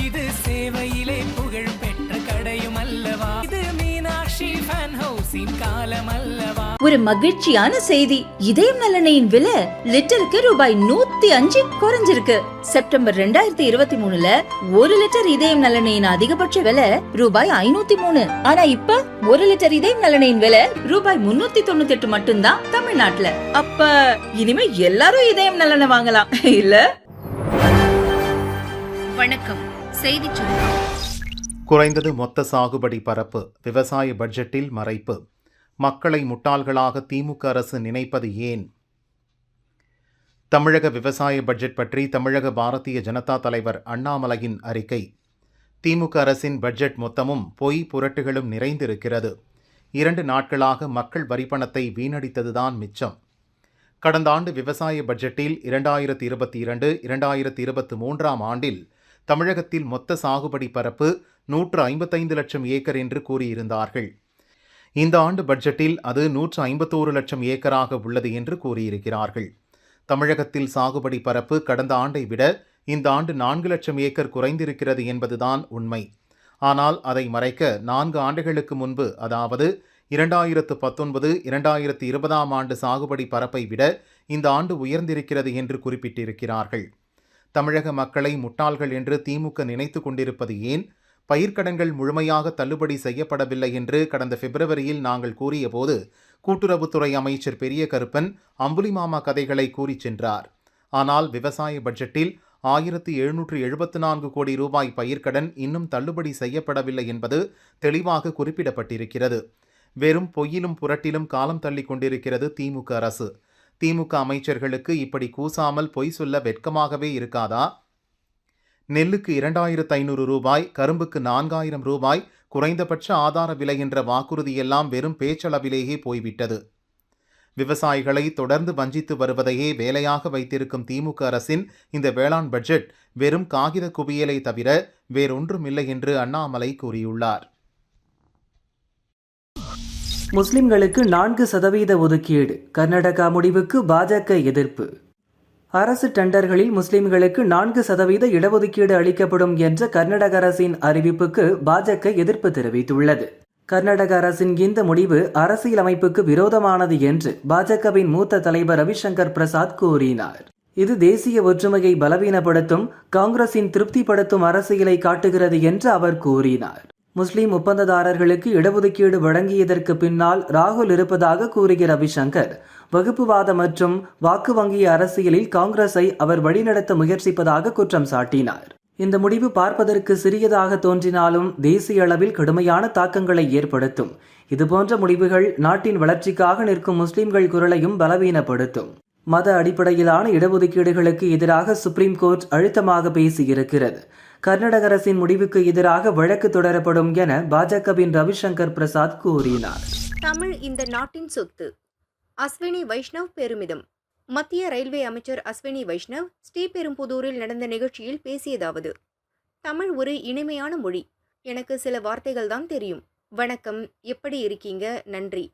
இது சேவையிலே புகழ் பெற்ற கடையும் அல்லவா, இது மீனாட்சி ஃபேன் ஹவுஸின் காலம் அல்லவா. ஒரு மகிழ்ச்சியான செய்தி, இதயம் நல்லெண்ணெயின் விலை லிட்டருக்கு ரூபாய் 105 குறைஞ்சிருக்கு. செப்டம்பர் 2023ல 1 லிட்டர் இதயம் நல்லெண்ணெயின் அதிகபட்ச விலை ரூபாய் 503. ஆனா இப்ப 1 லிட்டர் இதயம் நல்லெண்ணெயின் விலை ரூபாய் 398 மட்டும்தான் தமிழ்நாட்டுல. அப்ப இனிமே எல்லாரும் இதயம் நல்லெண்ணெய் வாங்கலாம் இல்ல? வணக்கம், செய்தி சுருக்கம். குறைந்தது மொத்த சாகுபடி பரப்பு, விவசாய பட்ஜெட்டில் மறைப்பு. மக்களை முட்டாள்களாக திமுக அரசு நினைப்பது ஏன்? தமிழக விவசாய பட்ஜெட் பற்றி தமிழக பாரதிய ஜனதா தலைவர் அண்ணாமலையின் அறிக்கை. திமுக அரசின் பட்ஜெட் மொத்தமும் பொய் புரட்டுகளும் நிறைந்திருக்கிறது. 2 நாட்களாக மக்கள் வரிப்பணத்தை வீணடித்ததுதான் மிச்சம். கடந்த ஆண்டு விவசாய பட்ஜெட்டில் 2022-2023 ஆண்டில் தமிழகத்தில் மொத்த சாகுபடி பரப்பு 155 லட்சம் ஏக்கர் என்று கூறியிருந்தார்கள். இந்த ஆண்டு பட்ஜெட்டில் அது 151 லட்சம் ஏக்கராக உள்ளது என்று கூறியிருக்கிறார்கள். தமிழகத்தில் சாகுபடி பரப்பு கடந்த ஆண்டை விட இந்த ஆண்டு 4 லட்சம் ஏக்கர் குறைந்திருக்கிறது என்பதுதான் உண்மை. ஆனால் அதை மறைக்க 4 ஆண்டுகளுக்கு முன்பு, அதாவது 2019-2020 ஆண்டு சாகுபடி பரப்பை விட இந்த ஆண்டு உயர்ந்திருக்கிறது என்று குறிப்பிட்டிருக்கிறார்கள். தமிழக மக்களை முட்டாள்கள் என்று திமுக நினைத்து கொண்டிருப்பது ஏன்? பயிர்க்கடன்கள் முழுமையாக தள்ளுபடி செய்யப்படவில்லை என்று கடந்த பிப்ரவரியில் நாங்கள் கூறியபோது கூட்டுறவுத்துறை அமைச்சர் பெரிய கருப்பன் அம்புலிமாமா கதைகளை கூறி சென்றார். ஆனால் விவசாய பட்ஜெட்டில் 1774 கோடி ரூபாய் பயிர்க்கடன் இன்னும் தள்ளுபடி செய்யப்படவில்லை என்பது தெளிவாக குறிப்பிடப்பட்டிருக்கிறது. வெறும் பொய்யிலும் புரட்டிலும் காலம் தள்ளி கொண்டிருக்கிறது திமுக அரசு. திமுக அமைச்சர்களுக்கு இப்படி கூசாமல் பொய் சொல்ல வெட்கமாகவே இருக்காதா? நெல்லுக்கு 2500 ரூபாய், கரும்புக்கு 4000 ரூபாய் குறைந்தபட்ச ஆதார விலை என்ற வாக்குறுதியெல்லாம் வெறும் பேச்சளவிலேயே போய்விட்டது. விவசாயிகளை தொடர்ந்து வஞ்சித்து வருவதையே வேலையாக வைத்திருக்கும் திமுக அரசின் இந்த வேளாண் பட்ஜெட் வெறும் காகித குவியலை தவிர வேறொன்றுமில்லை என்று அண்ணாமலை கூறியுள்ளார். முஸ்லிம்களுக்கு 4% ஒதுக்கீடு, கர்நாடகா முடிவுக்கு பாஜக எதிர்ப்பு. அரசு டெண்டர்களில் முஸ்லிம்களுக்கு 4% இடஒதுக்கீடு அளிக்கப்படும் என்ற கர்நாடக அரசின் அறிவிப்புக்கு பாஜக எதிர்ப்பு தெரிவித்துள்ளது. கர்நாடக அரசின் இந்த முடிவு அரசியலமைப்புக்கு விரோதமானது என்று பாஜகவின் மூத்த தலைவர் ரவிசங்கர் பிரசாத் கூறினார். இது தேசிய ஒற்றுமையை பலவீனப்படுத்தும், காங்கிரசின் திருப்திப்படுத்தும் அரசியலை காட்டுகிறது என்று அவர் கூறினார். முஸ்லிம் ஒப்பந்ததாரர்களுக்கு இடஒதுக்கீடு வழங்கியதற்கு பின்னால் ராகுல் இருப்பதாக கூறிய ரவிசங்கர், வகுப்புவாத மற்றும் வாக்கு வங்கிய அரசியலில் காங்கிரஸை அவர் வழிநடத்த முயற்சிப்பதாக குற்றம் சாட்டினார். இந்த முடிவு பார்ப்பதற்கு சிறியதாக தோன்றினாலும் தேசிய அளவில் கடுமையான தாக்கங்களை ஏற்படுத்தும். இதுபோன்ற முடிவுகள் நாட்டின் வளர்ச்சிக்காக நிற்கும் முஸ்லிம்கள் குரலையும் பலவீனப்படுத்தும். மத அடிப்படையிலான இடஒதுக்கீடுகளுக்கு எதிராக சுப்ரீம் கோர்ட் அழுத்தமாக பேசியிருக்கிறது. கர்நாடக அரசின் முடிவுக்கு எதிராக வழக்கு தொடரப்படும் என பாஜகவின் ரவிசங்கர் பிரசாத் கூறினார். தமிழ் இந்த நாட்டின் சொத்து. அஸ்வினி வைஷ்ணவ் பெருமிதம். மத்திய ரயில்வே அமைச்சர் அஸ்வினி வைஷ்ணவ் ஸ்ரீபெரும்புதூரில் நடந்த நிகழ்ச்சியில் பேசியதாவது: தமிழ் ஒரு இனிமையான மொழி. எனக்கு சில வார்த்தைகள் தான் தெரியும். வணக்கம், எப்படி இருக்கீங்க, நன்றி.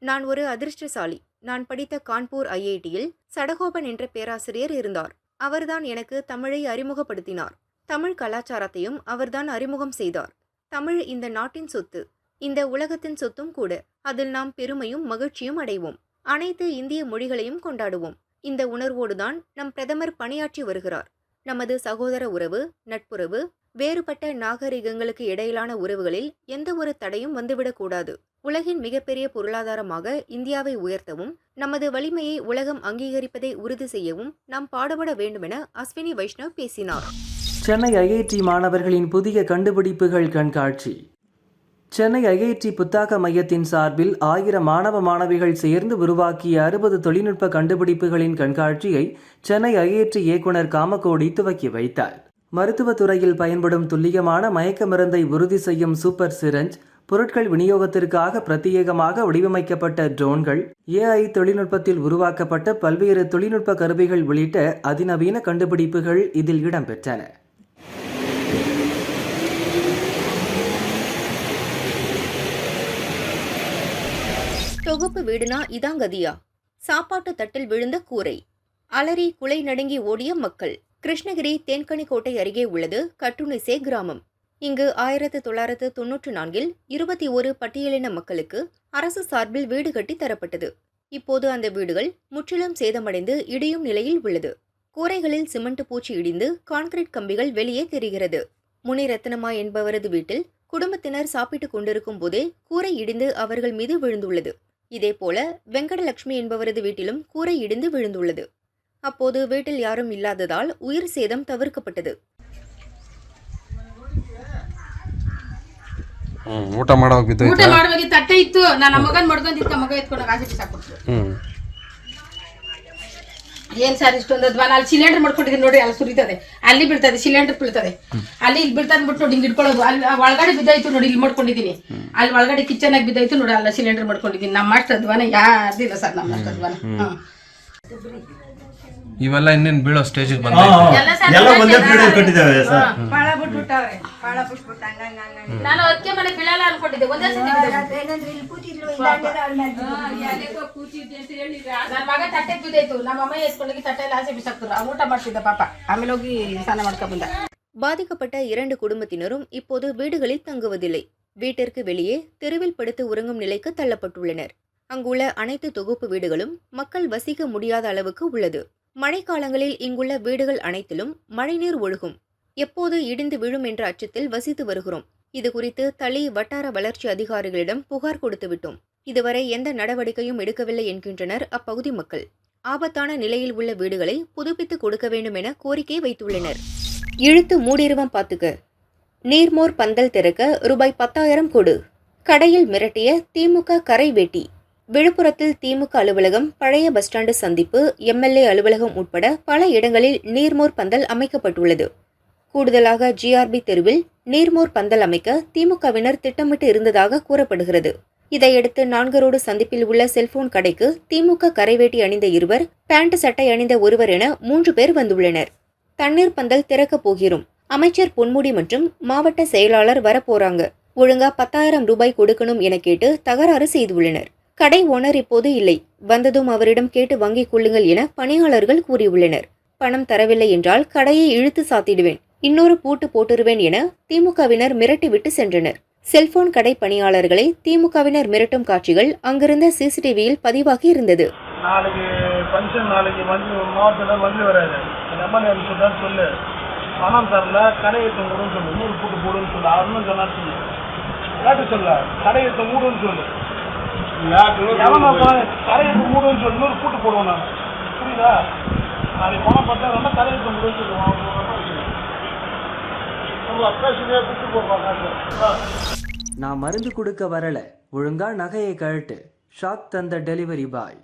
நான் ஒரு அதிர்ஷ்டசாலி. நான் படித்த கான்பூர் ஐஐடியில் சடகோபன் என்ற பேராசிரியர் இருந்தார். அவர்தான் எனக்கு தமிழை அறிமுகப்படுத்தினார். தமிழ் கலாச்சாரத்தையும் அவர்தான் அறிமுகம் செய்தார். தமிழ் இந்த நாட்டின் சொத்து, இந்த உலகத்தின் சொத்தும் கூட. அதில் நாம் பெருமையும் மகிழ்ச்சியும் அடைவோம். அனைத்து இந்திய மொழிகளையும் கொண்டாடுவோம். இந்த உணர்வோடுதான் நம் பிரதமர் பணியாற்றி வருகிறார். நமது சகோதர உறவு, நட்புறவு, வேறுபட்ட நாகரிகங்களுக்கு இடையிலான உறவுகளில் எந்த ஒரு தடையும் வந்துவிடக்கூடாது. உலகின் மிகப்பெரிய பொருளாதாரமாக இந்தியாவை உயர்த்தவும், நமது வலிமையை உலகம் அங்கீகரிப்பதை உறுதி செய்யவும் நாம் பாடுபட வேண்டுமென அஸ்வினி வைஷ்ணவ் பேசினார். சென்னை ஐஐடி மாணவர்களின் புதிய கண்டுபிடிப்புகள் கண்காட்சி. சென்னை ஐஐடி புத்தாக்க மையத்தின் சார்பில் 1000 மாணவ மாணவிகள் சேர்ந்து உருவாக்கிய 60 தொழில்நுட்ப கண்டுபிடிப்புகளின் கண்காட்சியை சென்னை ஐஐடி இயக்குனர் காமகோடி துவக்கி வைத்தார். மருத்துவத்துறையில் பயன்படும் துல்லியமான மயக்க மருந்தை உறுதி செய்யும் சூப்பர் சிரஞ்ச், பொருட்கள் விநியோகத்திற்காக பிரத்யேகமாக வடிவமைக்கப்பட்ட ட்ரோன்கள், AI தொழில்நுட்பத்தில் உருவாக்கப்பட்ட பல்வேறு தொழில்நுட்ப கருவிகள் உள்ளிட்ட அதிநவீன கண்டுபிடிப்புகள் இதில் இடம்பெற்றன. தொகுப்பு வீடுனா இதாங்கதியா? சாப்பாட்டு தட்டில் விழுந்த கூரை, அலறி குலை நடுங்கி ஓடிய மக்கள். கிருஷ்ணகிரி தேன்கனிக்கோட்டை அருகே உள்ளது கட்டுனிசே கிராமம். இங்கு 1994இல் 21 பட்டியலின மக்களுக்கு அரசு சார்பில் வீடு கட்டி தரப்பட்டது. இப்போது அந்த வீடுகள் முற்றிலும் சேதமடைந்து இடியும் நிலையில் உள்ளது. கூரைகளில் சிமெண்ட் பூச்சி இடிந்து கான்கிரீட் கம்பிகள் வெளியே தெரிகிறது. முனிரத்னமா என்பவரது வீட்டில் குடும்பத்தினர் சாப்பிட்டுக் கொண்டிருக்கும் போதே கூரை இடிந்து அவர்கள் மீது விழுந்துள்ளது. இதேபோல வெங்கடலட்சுமி என்பவரது வீட்டிலும் கூரை இடிந்து விழுந்துள்ளது. அப்போது வீட்டில் யாரும் இல்லாததால் உயிர் சேதம் தவிர்க்கப்பட்டது. ಊಟ ಮಾಡೋಕೆ ಬಿದ್ದೈತೆ. ಊಟ ಮಾಡುವಾಗ ತಟ್ಟೆ ಇತ್ತು, ನನ್ನ ಮಗನ್ ಮಡ್ಕೊಂಡಿದ್ದ ಮಗ ಎತ್ಕೊಂಡು ಗಾಜಿ ಬಿಸಾಕ್ಬಿಟ್ರು. ಏನ್ ಸರ್ ಇಷ್ಟೊಂದು ಅದ್ವಾನ ಅಲ್ಲಿ ಸಿಲಿಂಡರ್ ಮಾಡ್ಕೊಂಡಿದ್ದೀನಿ ನೋಡಿ, ಅಲ್ಲಿ ಸುರಿತದೆ, ಅಲ್ಲಿ ಬೀಳ್ತದೆ, ಸಿಲಿಂಡರ್ ಬೀಳ್ತದೆ, ಅಲ್ಲಿ ಇಲ್ಲಿ ಬೀಳ್ತದೆ ಬಿಟ್ಟು ನೋಡಿ ಹಿಂಗ್ ಇಟ್ಕೊಳ್ಳೋದು. ಅಲ್ಲಿ ಒಳಗಡೆ ಬಿದ್ದಾಯ್ತು ನೋಡಿ, ಇಲ್ಲಿ ಮಾಡ್ಕೊಂಡಿದ್ದೀನಿ, ಅಲ್ಲಿ ಒಳಗಡೆ ಕಿಚನ್ ಆಗಿ ಬಿದ್ದಾಯ್ತು ನೋಡಿ, ಅಲ್ಲ ಸಿಲಿಂಡರ್ ಮಾಡ್ಕೊಂಡಿದ್ದೀನಿ. ನಮ್ಮ ಅಷ್ಟು ಅದ್ವಾನ ಯಾರ್ದಿಲ್ಲ ಸರ್, ನಮ್ಮ ಅಷ್ಟು ಅದ್ವಾನ. ಇವೆಲ್ಲ ಇನ್ನೇನು ಬೀಳೋ ಸ್ಟೇಜಿಗೆ ಎಲ್ಲ ಒಂದೇ ಪೀರಿಯಡ್ ಕಟ್ಟಿದ್ದಾವೆ ಸರ್. ನಾನು ಅದಕ್ಕೆ ಮನೆ ಬೀಳಲ್ಲ ಅನ್ಕೊಂಡಿದ್ದೆ, ಒಂದೇ ಸತಿ ನನ್ನ ಮಗ ತಟ್ಟೆ ಬಿದ್ದಾಯ್ತು, ನಮ್ಮ ಅಮ್ಮ ಎತ್ಕೊಂಡೋಗಿ ತಟ್ಟೆಲ್ಲ ಆಸೆ ಬಿಸಾಕ್ತರು. ಊಟ ಮಾಡ್ತಿದ್ದ ಪಾಪ, ಆಮೇಲೆ ಹೋಗಿ ಸ್ನಾನ ಮಾಡ್ಕೊಂಡ್ ಬಂದ. பாதிக்கப்பட்ட 2 குடும்பத்தினரும் இப்போது வீடுகளில் தங்குவதில்லை. வீட்டிற்கு வெளியே தெருவில் படுத்து உறங்கும் நிலைக்கு தள்ளப்பட்டுள்ளனர். அங்குள்ள அனைத்து தொகுப்பு வீடுகளும் மக்கள் வசிக்க முடியாத அளவுக்கு உள்ளது. மழைக்காலங்களில் இங்குள்ள வீடுகள் அனைத்திலும் மழைநீர் ஒழுகும். எப்போது இடிந்து விழும் என்ற அச்சத்தில் வசித்து வருகிறோம். இதுகுறித்து தளி வட்டார வளர்ச்சி அதிகாரிகளிடம் புகார் கொடுத்துவிட்டோம். இதுவரை எந்த நடவடிக்கையும் எடுக்கவில்லை என்கின்றனர் அப்பகுதி மக்கள். ஆபத்தான நிலையில் உள்ள வீடுகளை புதுப்பித்து கொடுக்க வேண்டும் என கோரிக்கை வைத்துள்ளனர். இழுத்து மூடிருவம் பாத்துக்க. நீர்மோர் பந்தல் திறக்க ரூபாய் 10,000 கொடு. கடையில் மிரட்டிய திமுக கரை வேட்டி. விழுப்புரத்தில் திமுக அலுவலகம், பழைய பஸ் ஸ்டாண்டு சந்திப்பு, எம்எல்ஏ அலுவலகம் உட்பட பல இடங்களில் நீர்மோர் பந்தல் அமைக்கப்பட்டுள்ளது. கூடுதலாக ஜிஆர்பி தெருவில் நீர்மோர் பந்தல் அமைக்க திமுகவினர் திட்டமிட்டு இருந்ததாக கூறப்படுகிறது. இதையடுத்து 4 ரோடு சந்திப்பில் உள்ள செல்போன் கடைக்கு திமுக கரைவேட்டி அணிந்த 2, பேண்ட் சட்டை அணிந்த 1 என 3 பேர் வந்துள்ளனர். தண்ணீர் பந்தல் திறக்கப் போகிறோம். அமைச்சர் பொன்முடி மற்றும் மாவட்ட செயலாளர் வரப்போறாங்க. ஒழுங்கா 10,000 ரூபாய் கொடுக்கணும் என கேட்டு தகராறு செய்துள்ளனர். கடை ஓனர் இப்போது இல்லை. வந்ததும் அவரிடம் கேட்டு வாங்கிக் கொள்ளுங்கள் என பணியாளர்கள் கூறியுள்ளனர். பணம் தரவில்லை என்றால் கடையை இழுத்து சாத்திடுவேன், இன்னொரு பூட்டு போட்டுருவேன் என திமுகவினர் மிரட்டிவிட்டு சென்றனர். செல்போன் கடை பணியாளர்களை திமுகவினர் மிரட்டும் காட்சிகள் அங்கிருந்த சிசிடிவியில் பதிவாகி இருந்தது. நாளைக்கு ஃபங்க்ஷன், நாளைக்கு மாவட்டத்தில் வந்து வராது, எம்எல்ஏ அனுப்பிச்சுதான் சொல்லு, பணம் தரல, கடையத்தை மூடுன்னு சொல்லு, 100 பூட்டு போடுன்னு சொல்லு, அவனும் சொன்னா சொல்லு, கேட்டு சொல்ல, கடையத்தை மூடுன்னு சொல்லு, கடையத்தை மூடுன்னு சொல்லு, 100 பூட்டு போடுவோம். நான் புரியுதா? நாளைக்கு பணம் பார்த்தா கடையத்தை மூடுன்னு சொல்லுவான். கூட்டு போடுவாங்க. நான் மருந்து கொடுக்க வரல, ஒழுங்கா நகையை கழட்டு. ஷாக் தந்த டெலிவரி பாய்.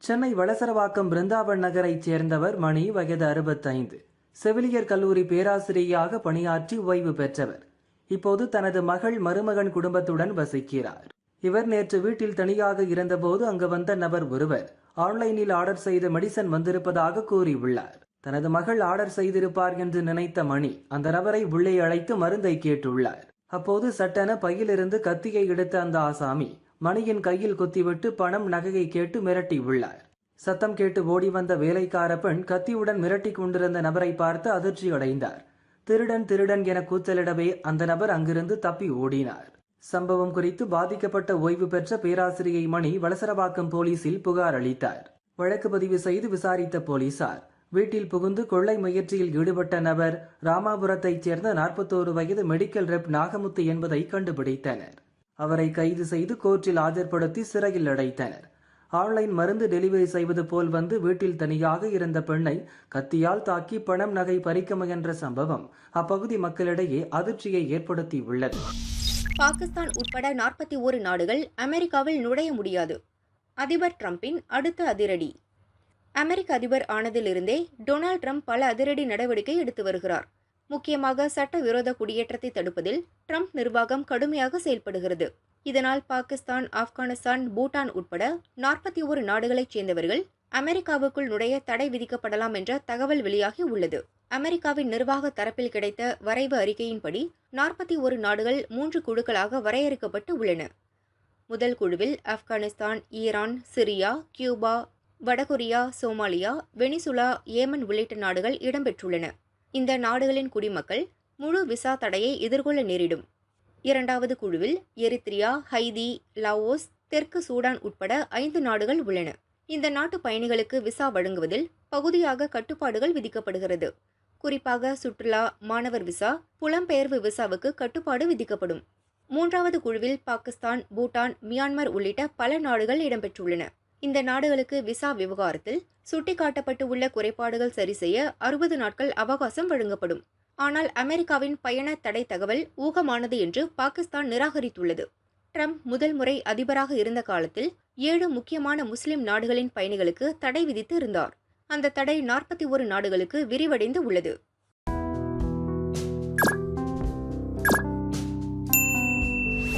சென்னை வளசரவாக்கம் பிருந்தாவன் நகரைச் சேர்ந்தவர் மணி, வயது 65. செவிலியர் கல்லூரி பேராசிரியராக பணியாற்றி ஓய்வு பெற்றவர். இப்போது தனது மகள், மருமகன் குடும்பத்துடன் வசிக்கிறார். இவர் நேற்று வீட்டில் தனியாக இருந்தபோது அங்கு வந்த நபர் ஒருவர் ஆன்லைனில் ஆர்டர் செய்த மெடிசன் வந்திருப்பதாக கூறியுள்ளார். தனது மகள் ஆர்டர் செய்திருப்பார் என்று நினைத்த மணி அந்த நபரை உள்ளே அழைத்து மருந்தை கேட்டுள்ளார். அப்போது சட்டென பையிலிருந்து கத்தியை எடுத்த அந்த ஆசாமி மணியின் கையில் குத்திவிட்டு பணம், நகையை கேட்டு மிரட்டியுள்ளார். சத்தம் கேட்டு ஓடி வந்த வேலைக்கார பெண் கத்தியுடன் மிரட்டி கொண்டிருந்த நபரை பார்த்து அதிர்ச்சி அடைந்தார். திருடன் திருடன் என கூச்சலிடவே அந்த நபர் அங்கிருந்து தப்பி ஓடினார். சம்பவம் குறித்து பாதிக்கப்பட்ட ஓய்வு பெற்ற பேராசிரியை மணி வளசரவாக்கம் போலீசில் புகார் அளித்தார். வழக்கு பதிவு செய்து விசாரித்த போலீசார் வீட்டில் புகுந்து கொள்ளை முயற்சியில் ஈடுபட்ட நபர் ராமாபுரத்தைச் சேர்ந்த 41 வயது மெடிக்கல் ரெப் நாகமுத்து என்பதை கண்டுபிடித்தனர். அவரை கைது செய்து கோர்ட்டில் ஆஜர்படுத்தி சிறையில் அடைத்தனர். ஆன்லைன் மருந்து டெலிவரி செய்வது போல் வந்து வீட்டில் தனியாக இருந்த பெண்ணை கத்தியால் தாக்கி பணம், நகை பறிக்க முயன்ற சம்பவம் அப்பகுதி மக்களிடையே அதிர்ச்சியை ஏற்படுத்தியுள்ளது. பாகிஸ்தான் உட்பட 41 நாடுகள் அமெரிக்காவில் நுழைய முடியாது. அதிபர் டிரம்பின் அடுத்த அதிரடி. அமெரிக்க அதிபர் ஆனதிலிருந்தே டொனால்ட் ட்ரம்ப் பல அதிரடி நடவடிக்கை எடுத்து வருகிறார். முக்கியமாக சட்டவிரோத குடியேற்றத்தை தடுப்பதில் ட்ரம்ப் நிர்வாகம் கடுமையாக செயல்படுகிறது. இதனால் பாகிஸ்தான், ஆப்கானிஸ்தான், பூட்டான் உட்பட 41 நாடுகளைச் சேர்ந்தவர்கள் அமெரிக்காவுக்குள் நுழைய தடை விதிக்கப்படலாம் என்ற தகவல் வெளியாகி உள்ளது. அமெரிக்காவின் நிர்வாக தரப்பில் கிடைத்த வரைவு அறிக்கையின்படி 41 நாடுகள் 3 குழுக்களாக வரையறுக்கப்பட்டு உள்ளன. முதல் குழுவில் ஆப்கானிஸ்தான், ஈரான், சிரியா, கியூபா, வடகொரியா, சோமாலியா, வெனிசுலா, ஏமன் உள்ளிட்ட நாடுகள் இடம்பெற்றுள்ளன. இந்த நாடுகளின் குடிமக்கள் முழு விசா தடையை எதிர்கொள்ள நேரிடும். இரண்டாவது குழுவில் எரித்ரியா, ஹைதி, லாவோஸ், தெற்கு சூடான் உட்பட 5 நாடுகள் உள்ளன. இந்த நாட்டு பயணிகளுக்கு விசா வழங்குவதில் பகுதியாக கட்டுப்பாடுகள் விதிக்கப்படுகிறது. குறிப்பாக சுற்றுலா, மாணவர் விசா, புலம்பெயர்வு விசாவுக்கு கட்டுப்பாடு விதிக்கப்படும். மூன்றாவது குழுவில் பாகிஸ்தான், பூட்டான், மியான்மர் உள்ளிட்ட பல நாடுகள் இடம்பெற்றுள்ளன. இந்த நாடுகளுக்கு விசா விவகாரத்தில் சுட்டிக்காட்டப்பட்டு உள்ள குறைபாடுகள் சரி செய்ய 60 நாட்கள் அவகாசம் வழங்கப்படும். ஆனால் அமெரிக்காவின் பயண தடை தகவல் ஊகமானது என்று பாகிஸ்தான் நிராகரித்துள்ளது. ட்ரம்ப் முதல் முறை அதிபராக இருந்த காலத்தில் 7 முக்கியமான முஸ்லிம் நாடுகளின் பயணிகளுக்கு தடை விதித்து இருந்தார். அந்த தடை 41 நாடுகளுக்கு விரிவடைந்து உள்ளது.